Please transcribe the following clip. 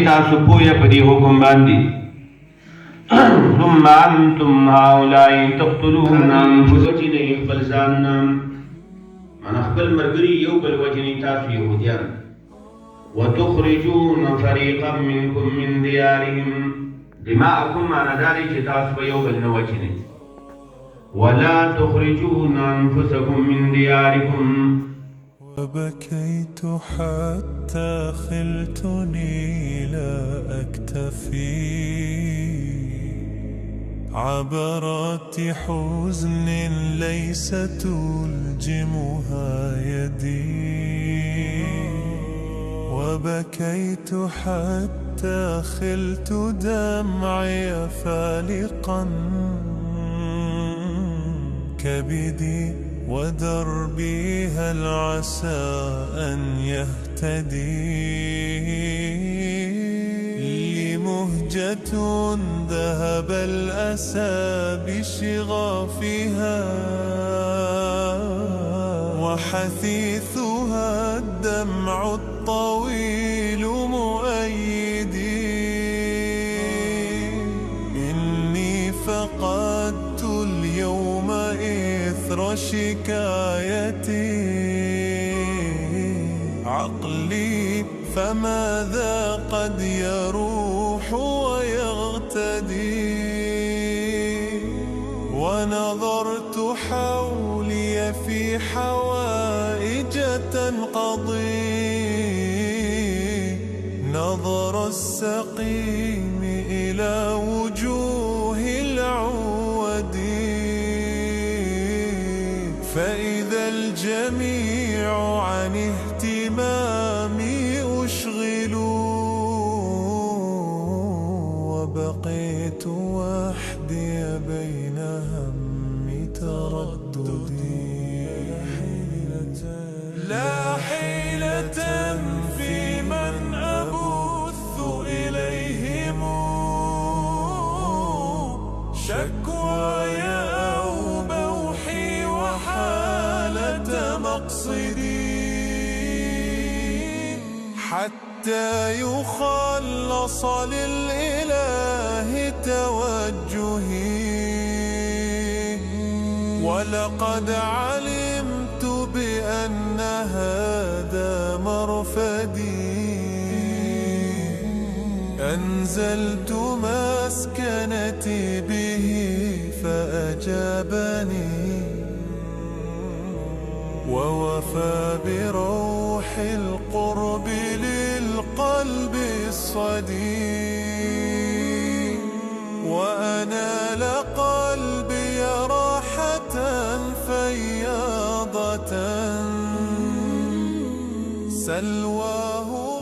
تاسو پوهه په دې حکم باندې ثم انتم هؤلاء تقتلون انفسكم خپل ځانونه من خپل مرګري یو بل وجني تاسو يهوديان وتخرجون فريقا منكم من ديارهم دماءكم معنا داري چې تاسو په یو بل نه وجني ولا تخرجون انفسكم من دياركم. وبكيت حتى خلتني لا أكتفي عبرات حزن ليس تلجمها يدي. وبكيت حتى خلت دمعي فالقا كبدي ودربي هل عسى أن يهتدي. لي مهجة ذهب الأسى بشغافها وحثيثها الدمع الطويل مؤيدي. إني فقدت اليوم إثر شكايتي عقلي فماذا قد يروح ويغتدي. ونظرت حولي في حوائج تنقضي نظر السقيم إلى وجوه العودي. فإذا الجميع عن اهتمامي أشغلوا وبقيت وحدي بين هم ترددي. لا حيلة في من أبث إليهم شكواي أو بوحي وحالة مقصدي حتى يخلص للإله توجهي. ولقد علمت بأن هذا مرفدي. أنزلت مسكنتي به فأجابني ووفى بروح القرب للقلب الصدي. وأنال قلبي راحة فياضة سلواه